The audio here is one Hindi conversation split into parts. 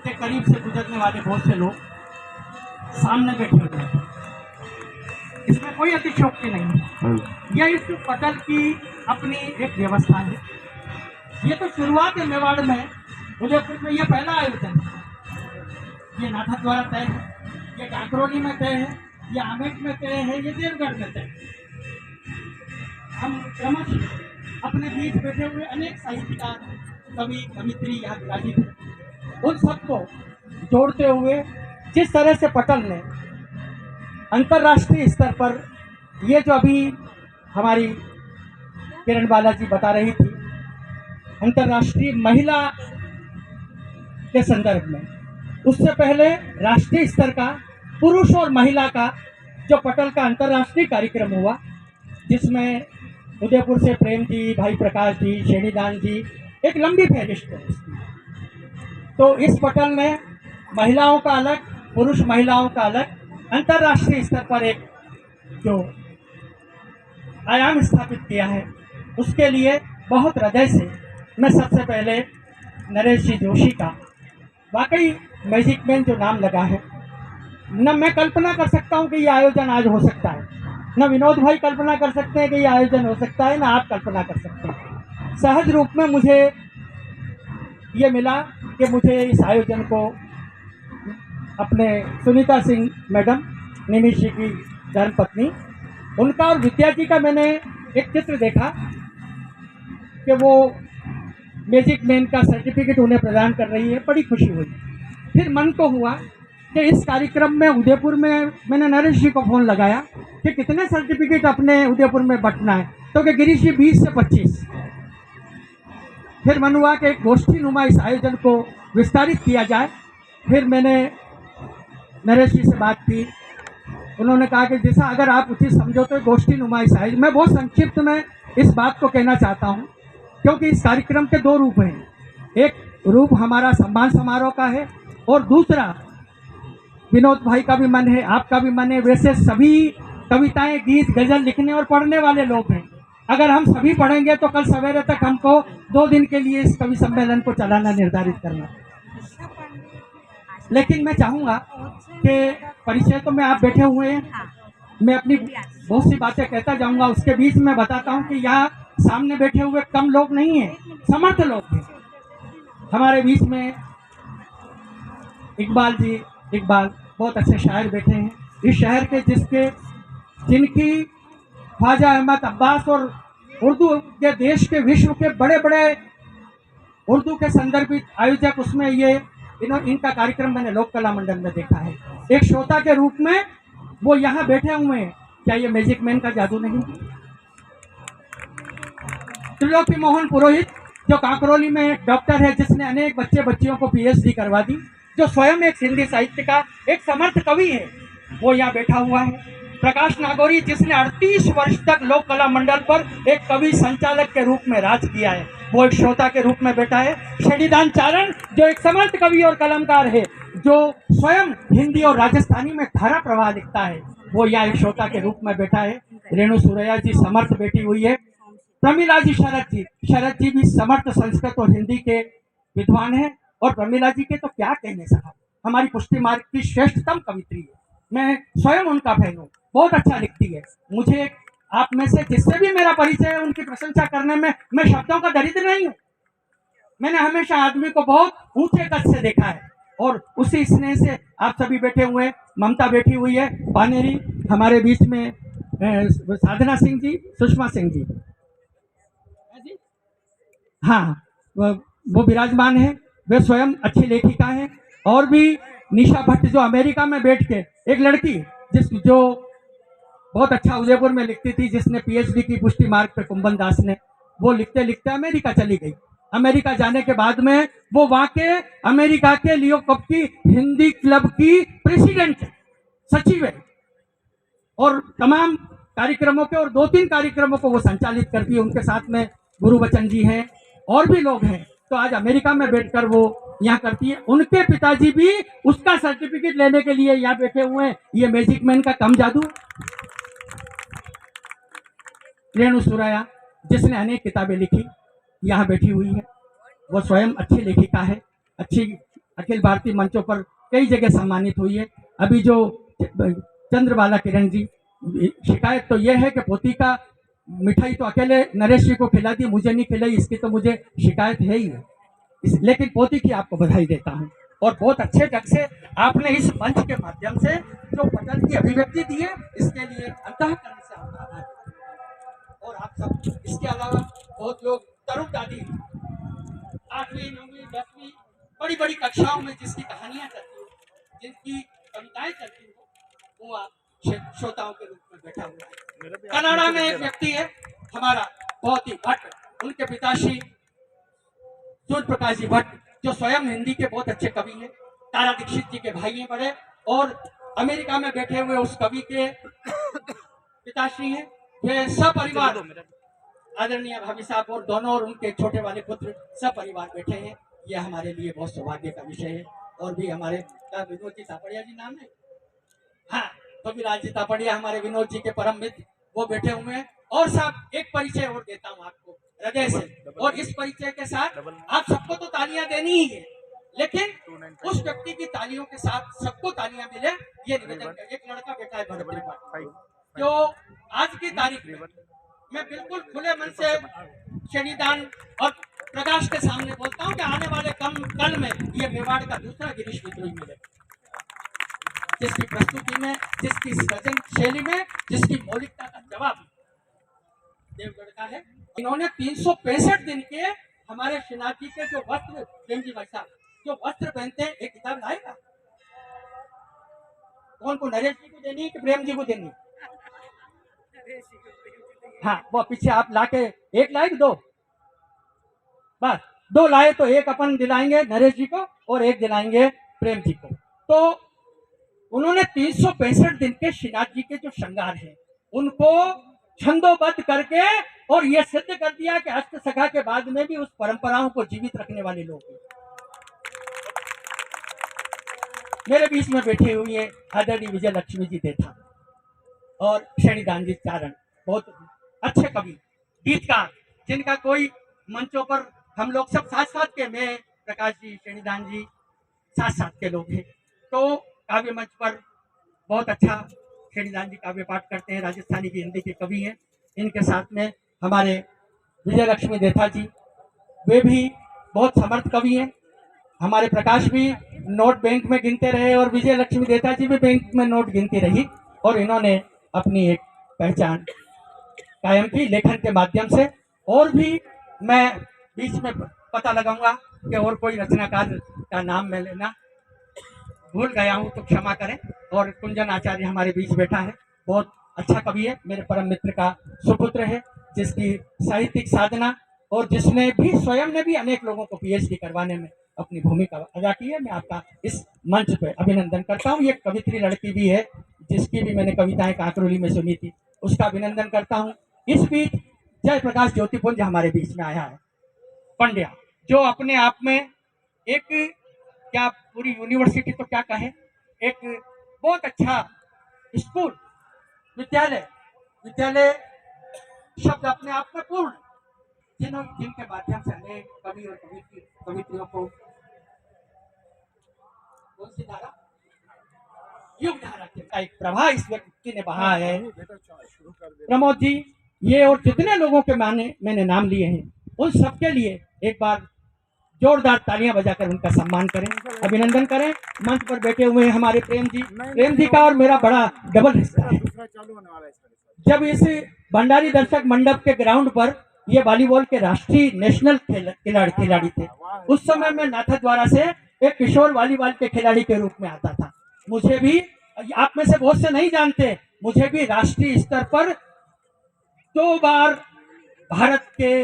के करीब से गुजरने वाले बहुत से लोग सामने बैठे हुए हैं। इसमें कोई अतिशयोक्ति नहीं है। यह इस पटल की अपनी एक व्यवस्था है। ये तो शुरुआत है मेवाड़ में, उदयपुर में यह पहला आयोजन है। ये नाथा द्वारा तय है, ये काकरोली में तय है, ये आमेट में तय है, ये देवगढ़ में तय है। हम क्रमशः अपने बीच बैठे हुए अनेक साहित्यकार, कवि, कवित्री यहाँ विराजित हैं, उन सबको जोड़ते हुए जिस तरह से पटल ने अंतर्राष्ट्रीय स्तर पर, ये जो अभी हमारी किरण बालाजी बता रही थी, अंतर्राष्ट्रीय महिला के संदर्भ में, उससे पहले राष्ट्रीय स्तर का पुरुष और महिला का जो पटल का अंतर्राष्ट्रीय कार्यक्रम हुआ, जिसमें उदयपुर से प्रेम जी, भाई प्रकाश जी, शेणीदान जी, एक लंबी फहरिस्त है उसकी। तो इस पटल ने महिलाओं का अलग, पुरुष महिलाओं का अलग, अंतर्राष्ट्रीय स्तर पर एक जो आयाम स्थापित किया है, उसके लिए बहुत हृदय से मैं सबसे पहले नरेश जी जोशी का, वाकई मैजिक मैन जो नाम लगा है, न मैं कल्पना कर सकता हूँ कि ये आयोजन आज हो सकता है, न विनोद भाई कल्पना कर सकते हैं कि ये आयोजन हो सकता है, न आप कल्पना कर सकते हैं। सहज रूप में मुझे ये मिला कि मुझे इस आयोजन को अपने सुनीता सिंह मैडम, निमिष जी की धर्मपत्नी, उनका और विद्या जी का मैंने एक चित्र देखा कि वो मैजिक मैन का सर्टिफिकेट उन्हें प्रदान कर रही है, बड़ी खुशी हुई। फिर मन को हुआ कि इस कार्यक्रम में उदयपुर में मैंने नरेश जी को फ़ोन लगाया कि कितने सर्टिफिकेट अपने उदयपुर में बंटना है, तो कि गिरीश जी 20 से 25। फिर मन हुआ कि एक गोष्ठी नुमा इस आयोजन को विस्तारित किया जाए। फिर मैंने नरेश जी से बात की, उन्होंने कहा कि जैसा अगर आप उचित समझो तो गोष्ठी नुमा इस आयोजन। मैं बहुत संक्षिप्त में इस बात को कहना चाहता हूँ, क्योंकि इस कार्यक्रम के दो रूप हैं। एक रूप हमारा सम्मान समारोह का है, और दूसरा विनोद भाई का भी मन है, आपका भी मन है, वैसे सभी कविताएं, गीत, गजल लिखने और पढ़ने वाले लोग हैं। अगर हम सभी पढ़ेंगे तो कल सवेरे तक हमको 2 दिन के लिए इस कवि सम्मेलन को चलाना निर्धारित करना। लेकिन मैं चाहूँगा कि परिचय तो में आप बैठे हुए हैं, मैं अपनी बहुत सी बातें कहता जाऊँगा, उसके बीच में बताता हूँ कि यहाँ सामने बैठे हुए कम लोग नहीं हैं, समर्थ लोग हैं। हमारे बीच में इकबाल जी, इकबाल बहुत अच्छे शायर बैठे हैं इस शहर के, जिनकी ख्वाजा अहमद अब्बास और उर्दू के देश के, विश्व के बड़े बड़े उर्दू के संदर्भित आयोजक, उसमें ये इनका कार्यक्रम मैंने लोक कला मंडल में देखा है। एक श्रोता के रूप में वो यहाँ बैठे हुए हैं। क्या ये मैजिक मैन का जादू नहीं? त्रिलोकी मोहन पुरोहित जो काकरोली में डॉक्टर है, जिसने अनेक बच्चे बच्चियों को पीएचडी करवा दी, जो स्वयं एक हिंदी साहित्य का एक समर्थ कवि है, वो यहाँ बैठा हुआ है। प्रकाश नागौरी, जिसने 38 वर्ष तक लोक कला मंडल पर एक कवि संचालक के रूप में राज किया है, वो एक श्रोता के रूप में बैठा है। शेणीदान चारण, जो एक समर्थ कवि और कलमकार है, जो स्वयं हिंदी और राजस्थानी में धारा प्रवाह लिखता है, वो यहाँ एक श्रोता के रूप में बैठा है। रेणु सुरैया जी समर्थ बैठी हुई है। प्रमिला जी, शरद जी भी समर्थ संस्कृत और हिंदी के विद्वान हैं। और प्रमिला जी के तो क्या कहने साहब, हमारी पुष्टि मार्ग की श्रेष्ठतम कवित्री है। मैं स्वयं उनका फैन हूँ, बहुत अच्छा लिखती है। मुझे आप में से जिससे भी मेरा परिचय है, उनकी प्रशंसा करने में मैं शब्दों का दरिद्र नहीं हूँ। मैंने हमेशा आदमी को बहुत ऊंचे कद से देखा है, और उसी स्नेह से आप सभी बैठे हुए, ममता बैठी हुई है, पानेरी हमारे बीच में, साधना सिंह जी, सुषमा सिंह जी, हाँ वो विराजमान है। वे स्वयं अच्छी लेखिका हैं। और भी निशा भट्ट, जो अमेरिका में बैठ के, एक लड़की जो बहुत अच्छा उदयपुर में लिखती थी, जिसने पीएचडी की पुष्टि मार्ग पे कुंभन दास ने, वो लिखते लिखते अमेरिका चली गई। अमेरिका जाने के बाद में वो वहाँ के अमेरिका के लियो कप की हिंदी क्लब की प्रेसिडेंट, सचिव है, और तमाम कार्यक्रमों के, और 2-3 कार्यक्रमों को वो संचालित करती है। उनके साथ में गुरुबचन जी हैं, और भी लोग हैं। तो आज अमेरिका में बैठकर वो यहाँ करती है। उनके पिताजी भी उसका सर्टिफिकेट लेने के लिए यहाँ बैठे हुए हैं। ये मैजिक मैन का कम जादू। रेणु सुरैया, जिसने अनेक किताबें लिखी, यहाँ बैठी हुई है। वो स्वयं अच्छी लेखिका है, अच्छी अखिल भारतीय मंचों पर कई जगह सम्मानित हुई है। अभी जो चंद्रबाला किरण जी, शिकायत तो यह है कि पोती का मिठाई तो अकेले नरेश जी को खिला दी, मुझे नहीं खिलाई, इसकी तो मुझे शिकायत है ही है। लेकिन पोती की आपको बधाई देता हूँ और बहुत अच्छे ढंग से आपने इस मंच के माध्यम से जो पटल की अभिव्यक्ति दी है, इसके लिए अंतःकरण से आपका आभार। और आप सब इसके अलावा बहुत लोग, तरुण दादी 8वीं 9वीं 10वीं बड़ी बड़ी कक्षाओं में जिसकी कहानियां चलती हो, जिनकी कविताएं चलती हो, वो आप श्रोताओं के रूप में बैठा हुआ है। कनाडा में एक व्यक्ति है हमारा बहुत ही भट्ट, उनके पिताश्री सूर्य प्रकाश जी भट्ट, जो स्वयं हिंदी के बहुत अच्छे कवि हैं, तारा दीक्षित जी के भाई हैं बड़े, और अमेरिका में बैठे हुए उस कवि के पिताश्री हैं। वे सपरिवार, आदरणीय भाभी साहब और दोनों और उनके छोटे वाले पुत्र सपरिवार बैठे हैं। यह हमारे लिए बहुत सौभाग्य का विषय है। और भी हमारे विनोद जी तापड़िया जी नाम है, हाँ, तो विराज जी तापड़िया हमारे विनोद जी के परम मित्र, वो बैठे हुए हैं। और साहब एक परिचय और देता हूँ आपको हृदय से, और इस परिचय के साथ आप सबको तो तालियां देनी ही है, लेकिन उस व्यक्ति की तालियों के साथ सबको तालियां मिले, ये निवेदन है। एक लड़का बैठा है भरत त्रिपाठी, जो आज की तारीख में मैं बिल्कुल खुले मन से शनिदान और प्रकाश के सामने बोलता हूँ कि आने वाले कल में ये मेवाड़ का दूसरा गिरीश विद्रोही मिलेगा, जिसकी प्रस्तुति में, जिसकी सृजन शैली में, जिसकी मौलिकता का जवाब देवगढ़ का है। इन्होंने 365 दिन के हमारे श्रीनाथ जी के जो वस्त्र, प्रेम जी भाई साहब जो वस्त्र पहनते हैं, एक किताब लाएगा कौन को, नरेश जी को देनी कि प्रेम जी को देनी? हाँ, वो पीछे आप लाके एक लाए कि दो? बस 2 लाए तो एक अपन दिलाएंगे नरेश जी को और एक दिलाएंगे प्रेम जी को। तो उन्होंने 365 दिन के श्रीनाथ जी के जो श्रृंगार हैं उनको छंदोबद्ध करके और यह सिद्ध कर दिया कि अष्ट सखा के बाद में भी उस परंपराओं को जीवित रखने वाले लोग हैं। मेरे बीच में बैठे हुए हैं आदरणीय विजय लक्ष्मी जी देथा और शनिदान जी चारण, बहुत अच्छे कवि गीतकार, जिनका कोई मंचों पर हम लोग सब साथ साथ के, मैं, प्रकाश जी, शनिदान जी साथ साथ के लोग हैं। तो काव्य मंच पर बहुत अच्छा शनिदान जी काव्य पाठ करते हैं, राजस्थानी की हिंदी के कवि हैं। इनके साथ में हमारे विजय लक्ष्मी देथा जी, वे भी बहुत समर्थ कवि हैं। हमारे प्रकाश भी नोट बैंक में गिनते रहे और विजय लक्ष्मी देथा जी भी बैंक में नोट गिनती रही, और इन्होंने अपनी एक पहचान कायम की लेखन के माध्यम से। और भी मैं बीच में पता लगाऊंगा कि और कोई रचनाकार का नाम मैं लेना भूल गया हूं तो क्षमा करें। और कुंजन आचार्य हमारे बीच बैठा है, बहुत अच्छा कवि है, मेरे परम मित्र का सुपुत्र है, जिसकी साहित्यिक साधना और जिसने भी स्वयं ने भी अनेक लोगों को पीएचडी करवाने में अपनी भूमिका अदा की है। मैं आपका इस मंच पे अभिनंदन करता हूँ। ये कवित्री लड़की भी है, जिसकी भी मैंने कविताएं काकरोली में सुनी थी, उसका अभिनंदन करता हूँ। इस बीच जय प्रकाश ज्योतिपुंज हमारे बीच में आया है, पंड्या, जो अपने आप में एक, क्या पूरी यूनिवर्सिटी तो क्या कहे, एक बहुत अच्छा स्कूल, विद्यालय शब्द अपने आप में पूर्ण, जिनके माध्यम से अनेक कवि और कवित्रियों को कौन सी धारा, युग धारा का एक प्रवाह इस व्यक्ति ने बहा है। प्रमोद जी, ये और जितने लोगों के मैंने नाम लिए हैं, उन सबके लिए एक बार जोरदार तालियां बजाकर उनका सम्मान करें, अभिनंदन करें। मंच पर बैठे हुए हमारे प्रेम जी का और मेरा बड़ा डबल रिश्ता है। जब इस भंडारी दर्शक मंडप के ग्राउंड पर ये वॉलीबॉल के राष्ट्रीय नेशनल खिलाड़ी थे, उस समय मैं नाथद्वारा से एक किशोर वॉलीबॉल के खिलाड़ी के रूप में आता था। मुझे भी, आप में से बहुत से नहीं जानते, मुझे भी राष्ट्रीय स्तर पर 2 बार भारत के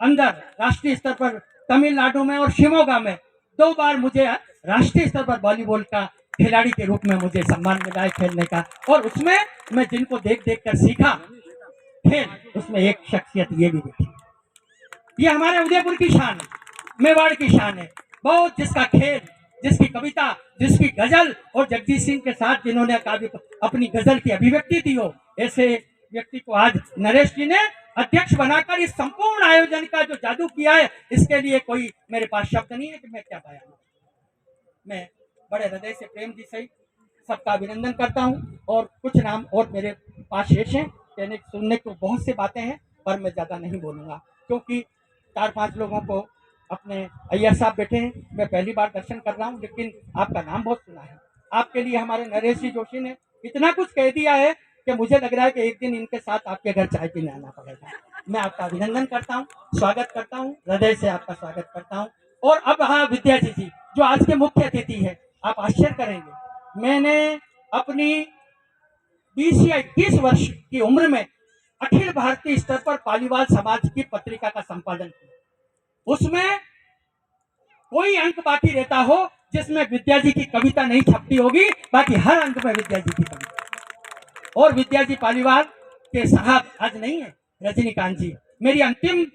अंदर राष्ट्रीय स्तर पर तमिलनाडु में और शिमोगा में 2 बार मुझे राष्ट्रीय स्तर पर वॉलीबॉल का खिलाड़ी के रूप में मुझे सम्मान मिला है खेलने का। और उसमें मैं जिनको देख कर सीखा खेल, उसमें एक शख्सियत ये भी देखी, ये हमारे उदयपुर की शान है, मेवाड़ की शान है, बहुत, जिसका खेल, जिसकी कविता, जिसकी गजल, और जगजीत सिंह के साथ जिन्होंने काव्य अपनी गजल की अभिव्यक्ति दी हो, ऐसे व्यक्ति को आज नरेश जी ने अध्यक्ष बनाकर इस संपूर्ण आयोजन का जो जादू किया है, इसके लिए कोई मेरे पास शब्द नहीं है कि मैं क्या बयान। मैं बड़े हृदय से प्रेम जी सहित सबका अभिनंदन करता हूँ। और कुछ नाम और मेरे पास शेष हैं, कहने सुनने को बहुत सी बातें हैं, पर मैं ज़्यादा नहीं बोलूँगा क्योंकि 4-5 लोगों को अपने अय्यर साहब बैठे हैं। मैं पहली बार दर्शन कर रहा हूँ, लेकिन आपका नाम बहुत सुना है। आपके लिए हमारे नरेश जी जोशी ने इतना कुछ कह दिया है कि मुझे लग रहा है कि एक दिन इनके साथ आपके घर चाय पीने आना पड़ेगा। मैं आपका अभिनंदन करता हूँ, स्वागत करता हूँ, हृदय से आपका स्वागत करता हूँ। और अब हाँ, विद्या जी जो आज के मुख्य अतिथि है, आप आश्चर्य करेंगे, मैंने अपनी 20 या 21 वर्ष की उम्र में अखिल भारतीय स्तर पर पालीवाल समाज की पत्रिका का संपादन किया। उसमें कोई अंक बाकी रहता हो जिसमें विद्या जी की कविता नहीं छपती होगी, बाकी हर अंक में विद्या जी की कविता। और विद्या जी पालीवाल के साहब आज नहीं है, रजनीकांत जी। मेरी अंतिम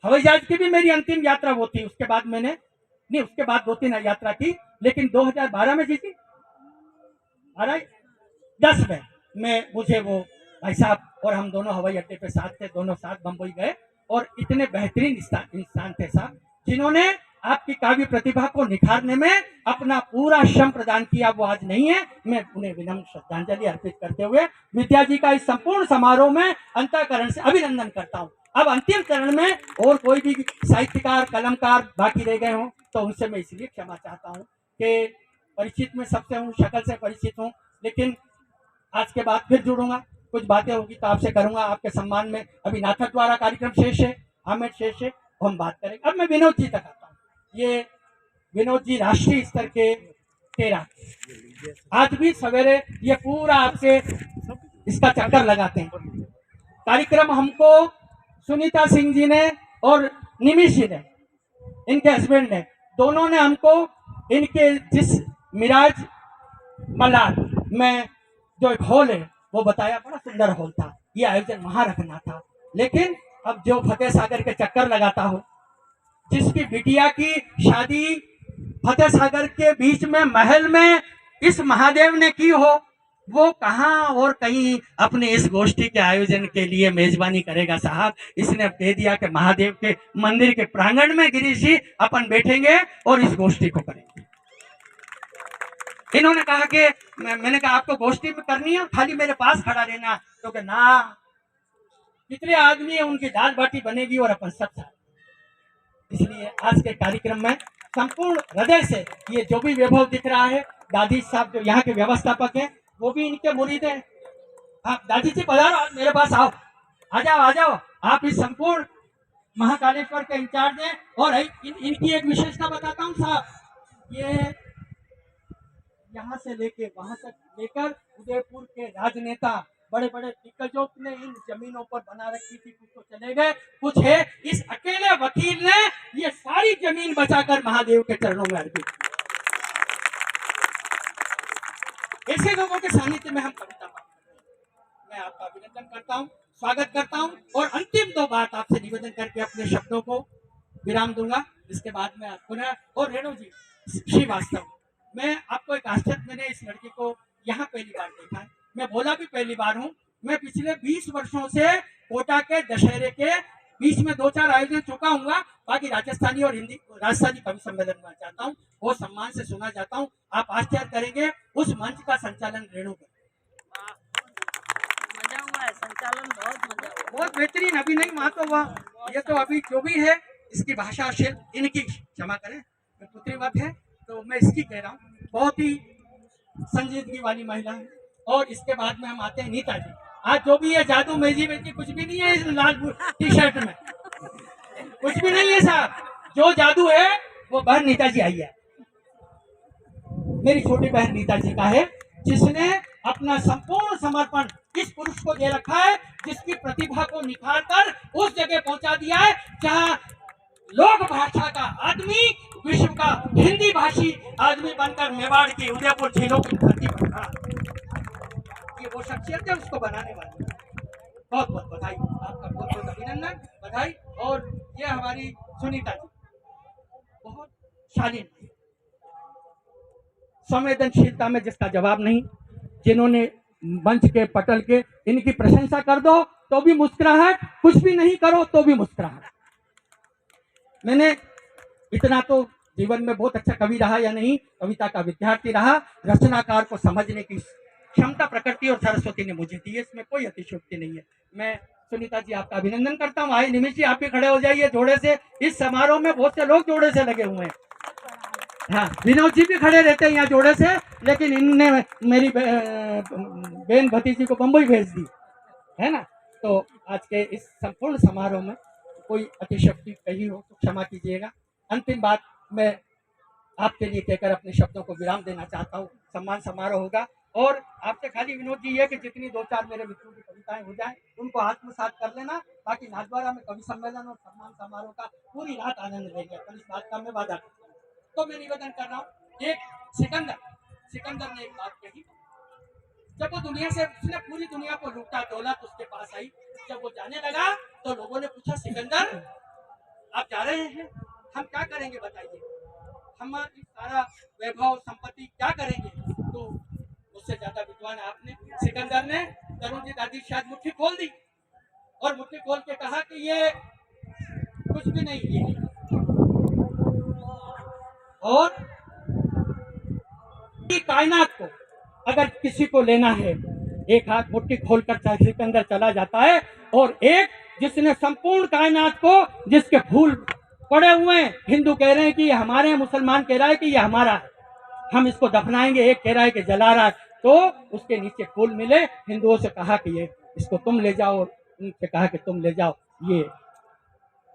हवाई जहाज की भी मेरी अंतिम यात्रा वो थी। उसके बाद मैंने नहीं, उसके बाद 2-3 यात्रा की, लेकिन 2012 में जी थी, 10 में मुझे वो भाई साहब और हम दोनों हवाई अड्डे पे साथ थे, दोनों साथ बम्बई गए। और इतने बेहतरीन इंसान थे साहब, जिन्होंने आपकी काव्य प्रतिभा को निखारने में अपना पूरा श्रम प्रदान किया। वो आज नहीं है, मैं उन्हें विनम्र श्रद्धांजलि अर्पित करते हुए विद्या जी का इस संपूर्ण समारोह में अंतःकरण से अभिनंदन करता हूँ। अब अंतिम चरण में और कोई भी साहित्यकार कलमकार बाकी रह गए हों तो उनसे मैं इसलिए क्षमा चाहता हूँ कि परिचित में सबसे हूँ, शक्ल से परिचित हूँ, लेकिन आज के बाद फिर जुड़ूंगा, कुछ बातें होगी तो आपसे करूंगा आपके सम्मान में। अभी नाथक द्वारा कार्यक्रम शेष है, हामिद शेष है, हम बात करेंगे। अब मैं विनोद जी तक आता हूँ। ये विनोद जी राष्ट्रीय स्तर के 13, आज भी सवेरे ये पूरा आपसे इसका चक्कर लगाते हैं। कार्यक्रम हमको सुनीता सिंह जी ने और निमिष जी ने, इनके हस्बैंड ने, दोनों ने हमको इनके जिस मिराज मलाड में जो एक हॉल है वो बताया, बड़ा सुंदर हॉल था, ये आयोजन वहां रखना था। लेकिन अब जो फतेह सागर के चक्कर लगाता हो, जिसकी बिटिया की शादी फतेह सागर के बीच में महल में इस महादेव ने की हो, वो कहां और कहीं अपने इस गोष्ठी के आयोजन के लिए मेजबानी करेगा साहब। इसने कह दिया कि महादेव के मंदिर के प्रांगण में गिरीश जी अपन बैठेंगे और इस गोष्ठी को करेंगे। इन्होंने कहा कि मैंने कहा आपको गोष्ठी में करनी है, खाली मेरे पास खड़ा रहना, तो कि ना, कितने आदमी है, उनकी दाल बाटी बनेगी और अपन सब साथ। इसलिए आज के कार्यक्रम में संपूर्ण हृदय से ये जो भी वैभव दिख रहा है, दादी साहब जो यहाँ के व्यवस्थापक हैं वो भी इनके मुरीद हैं। आप दादी जी पधारो, आप मेरे पास आओ, आ जाओ आ जाओ। आप इस संपूर्ण महाकालेश्वर के इंचार्ज हैं। और इनकी एक विशेषता बताता हूँ साहब, ये यहाँ से लेके वहां तक लेकर उदयपुर के राजनेता बड़े बड़े दिग्गजों ने इन जमीनों पर बना रखी थी, कुछ तो चले गए, कुछ है। इस अकेले वकील ने ये सारी जमीन बचाकर महादेव के चरणों में अर्पित की। ऐसे लोगों के सानिध्य में हम कविता पाठ करते हैं। मैं आपका अभिनंदन करता हूँ, स्वागत करता हूँ और अंतिम 2 बात आपसे निवेदन करके अपने शब्दों को विराम दूंगा। इसके बाद में पुनः, और रेणु जी श्रीवास्तव, मैं आपको एक आश्चर्य, मैंने इस लड़की को यहाँ पहली बार देखा है, मैं बोला भी पहली बार हूँ। मैं पिछले 20 वर्षों से कोटा के दशहरे के बीच में 2-4 आयोजन चुका हूँ, बाकी राजस्थानी और हिंदी राजस्थानी कवि सम्मेलन में चाहता हूँ, वो सम्मान से सुना जाता हूँ। आप आश्चर्य करेंगे, उस मंच का संचालन रेणु कर, मजा हुआ है, संचालन बहुत बेहतरीन। अभी नहीं वहाँ तो वह, ये तो अभी जो भी है इसकी भाषा शिल्प इनकी, क्षमा करें पुत्रीवत है तो मैं इसकी कह रहा हूँ, बहुत ही संजीदगी वाली महिला है। और इसके बाद में हम आते हैं नीता जी। आज जो भी है जादू मेजी वेजी कुछ भी नहीं है इस लाल टी शर्ट में, कुछ भी नहीं है साहब। जो जादू है वो बहन नीता जी आई है, मेरी छोटी बहन नीता जी का है, जिसने अपना संपूर्ण समर्पण इस पुरुष को दे रखा है, जिसकी प्रतिभा को निखार कर उस जगह पहुंचा दिया है जहां लोक भाषा का आदमी विश्व का हिंदी भाषी आदमी बनकर मेवाड़ की उदयपुर झीलों की धरती पर खड़ा। ये वो शख्सियत है उसको बनाने वाली। बहुत बहुत बधाई, आपका बहुत बहुत अभिनंदन, बधाई। और ये हमारी सुनीता जी बहुत शालीन, संवेदनशीलता में जिसका जवाब नहीं, जिन्होंने मंच के पटल के इनकी प्रशंसा कर दो तो भी मुस्कुराहट, कुछ भी नहीं करो तो भी मुस्कुराहट। मैंने इतना तो जीवन में बहुत अच्छा कवि रहा या नहीं, कविता का विद्यार्थी रहा, रचनाकार को समझने की क्षमता प्रकृति और सरस्वती ने मुझे दी है, इसमें कोई अतिशयोक्ति नहीं है। मैं सुनीता जी आपका अभिनंदन करता हूँ। आइए निमिष जी आप भी खड़े हो जाइए जोड़े से। इस समारोह में बहुत से लोग जोड़े से लगे हुए हैं। हाँ, विनोद जी भी खड़े रहते हैं यहाँ जोड़े से, लेकिन इनने मेरी बहन भतीजी को बम्बई भेज दी है ना। तो आज के इस संपूर्ण समारोह में कोई अतिशयोक्ति कही हो तो क्षमा कीजिएगा। अंतिम बात मैं आपके लिए कहकर अपने शब्दों को विराम देना चाहता हूँ। सम्मान समारोह होगा और आपसे खाली विनोद जी ये कि जितनी 2-4 मेरे मित्रों की कविताएं हो जाए उनको आत्मसात कर लेना। बाकी नाथद्वारा में कवि सम्मेलन और सम्मान समारोह का पूरी रात आनंद लेंगे, तो इस बात का मैं वादा करता हूँ। तो मैं निवेदन कर रहा हूँ, एक सिकंदर ने एक बात कही, जब वो दुनिया से उसने पूरी दुनिया को लूटा, दौलत उसके पास आई, जब वो जाने लगा तो लोगों ने पूछा सिकंदर आप जा रहे हैं, हम क्या करेंगे बताइए, हमारी सारा वैभव संपत्ति क्या करेंगे। तो उससे ज्यादा विद्वान आपने, सिकंदर ने तरुण जी दादी शायद मुट्ठी खोल दी और मुट्ठी खोल के कहा कि ये कुछ भी नहीं है और कायनात को अगर किसी को लेना है, एक हाथ मुट्ठी खोलकर सिकंदर चला जाता है और एक जिसने संपूर्ण कायनात को, जिसके फूल पड़े हुए हैं, हिंदू कह रहे हैं कि ये हमारे हैं, मुसलमान कह रहा है कि ये हमारा है, हम इसको दफनाएंगे, एक कह रहा है कि जला रहा है, तो उसके नीचे फूल मिले, हिंदुओं से कहा कि ये इसको तुम ले जाओ, उनसे कहा कि तुम ले जाओ ये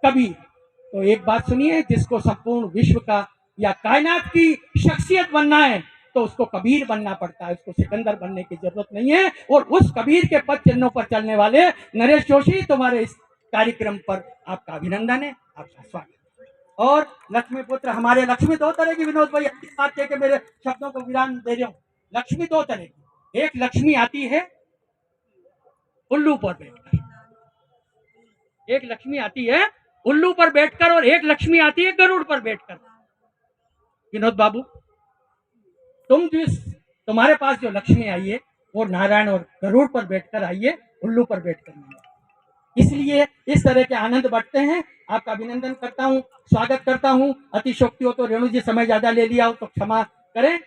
कबीर। तो एक बात सुनिए, जिसको संपूर्ण विश्व का या कायनात की शख्सियत बनना है तो उसको कबीर बनना पड़ता है, उसको सिकंदर बनने की जरूरत नहीं है। और उस कबीर के पद चिन्हों पर चलने वाले नरेश जोशी, तुम्हारे इस कार्यक्रम पर आपका अभिनंदन है, आपका स्वागत। और लक्ष्मी पुत्र हमारे, लक्ष्मी दो तरह की, विनोद भाई अपनी बात कह के मेरे शब्दों को विराम दे रहे हूँ। लक्ष्मी दो तरह की, एक लक्ष्मी आती है उल्लू पर बैठकर, एक लक्ष्मी आती है उल्लू पर बैठकर और एक लक्ष्मी आती है गरुड़ पर बैठकर। विनोद बाबू, तुम्हारे पास जो लक्ष्मी आई है वो नारायण और गरुड़ पर बैठकर आई है, उल्लू पर बैठकर नहीं है। इसलिए इस तरह के आनंद बढ़ते हैं। आपका अभिनंदन करता हूँ, स्वागत करता हूँ। अतिशोक्ति हो तो रेणु जी समय ज्यादा ले लिया हो तो क्षमा करें।